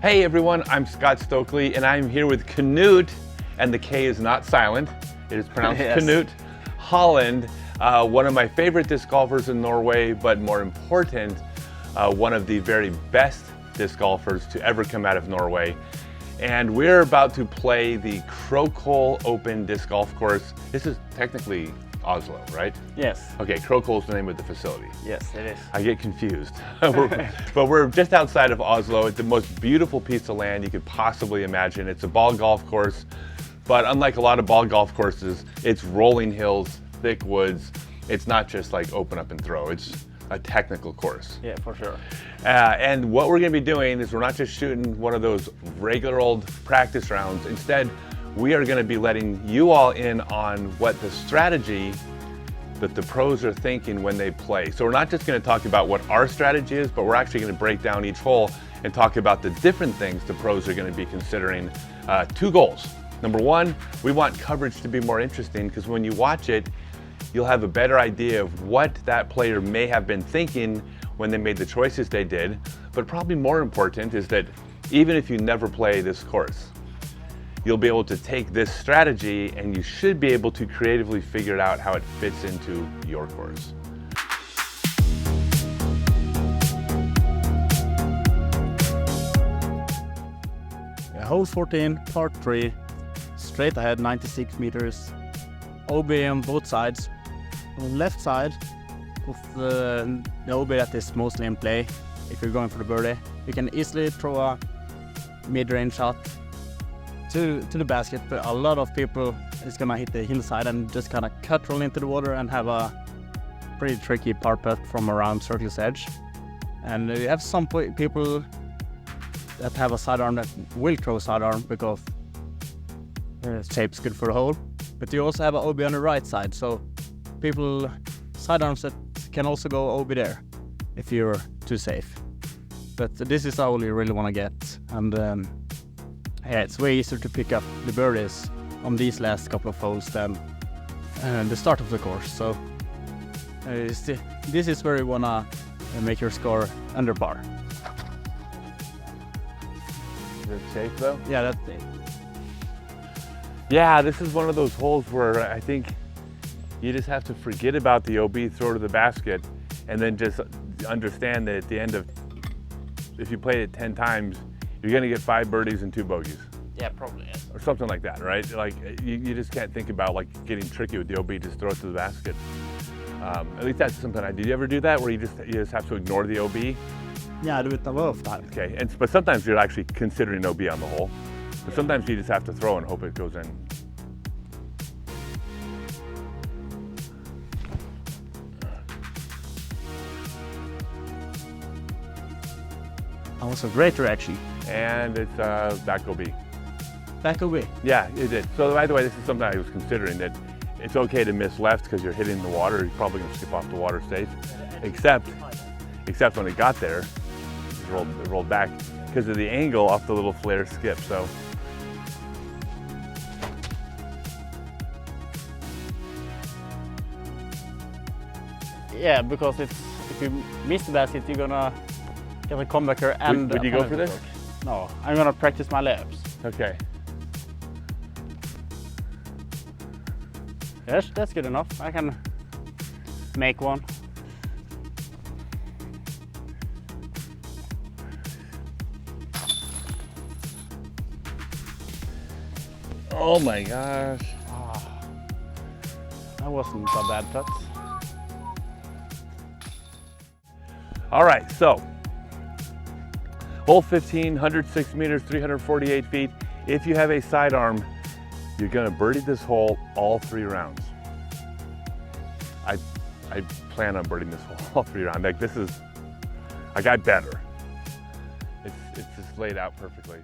Hey everyone, I'm Scott Stokely and I'm here with Knut, and the K is not silent, it is pronounced yes. Knut Håland, one of my favorite disc golfers in Norway, but more important, one of the very best disc golfers to ever come out of Norway. And we're about to play the Krokhol Open Disc Golf Course. This is technically Oslo, right? Yes. Okay, Krokhol is the name of the facility. Yes, it is. I get confused. But we're just outside of Oslo. It's the most beautiful piece of land you could possibly imagine. It's a ball golf course, but unlike a lot of ball golf courses, it's rolling hills, thick woods. It's not just like open up and throw. It's a technical course. Yeah, for sure. And what we're gonna be doing is we're not just shooting one of those regular old practice rounds. Instead, we are gonna be letting you all in on what the strategy that the pros are thinking when they play. So we're not just gonna talk about what our strategy is, but we're actually gonna break down each hole and talk about the different things the pros are gonna be considering. Two goals. Number one, we want coverage to be more interesting, because when you watch it, you'll have a better idea of what that player may have been thinking when they made the choices they did. But probably more important is that even if you never play this course, you'll be able to take this strategy and you should be able to creatively figure out how it fits into your course. Hole 14, part 3, straight ahead 96 meters, OB on both sides. On the left side of the OB that is mostly in play, if you're going for the birdie, you can easily throw a mid-range shot to the basket, but a lot of people is gonna hit the hillside and just kind of cut roll into the water and have a pretty tricky par putt from around circle's edge. And you have some people that have a sidearm that will throw sidearm because shape's good for the hole, but you also have an OB on the right side, so people sidearms that can also go OB there if you're too safe. But this is all you really want to get, and yeah, it's way easier to pick up the birdies on these last couple of holes than the start of the course. So this is where you wanna make your score under par. Is it safe though? Yeah, that's safe. Yeah, this is one of those holes where I think you just have to forget about the OB, throw to the basket, and then just understand that at the end of, if you played it 10 times, you're gonna get 5 birdies and 2 bogeys. Yeah, probably, yes. Or something like that, right? Like, you just can't think about like getting tricky with the OB, just throw it to the basket. At least that's something I did. You ever do that, where you just have to ignore the OB? Yeah, I do it a lot of times. Okay, but sometimes you're actually considering OB on the hole. But sometimes you just have to throw and hope it goes in. That was a great reaction. And it's back OB. Back OB? Yeah, it did. So by the way, this is something I was considering, that it's okay to miss left because you're hitting the water. You're probably going to skip off the water safe. Except when it got there, it rolled back because of the angle off the little flare skip. So. Yeah, because if you miss the basket, you're gonna get a comebacker and. Would you go for this? No, I'm gonna practice my layups. Okay. Yes, that's good enough. I can make one. Oh my gosh. That wasn't a bad putt. All right, so hole 15, 106 meters, 348 feet. If you have a sidearm, you're gonna birdie this hole all 3 rounds. I plan on birdieing this hole all 3 rounds. Like, this is, I got better. It's just laid out perfectly.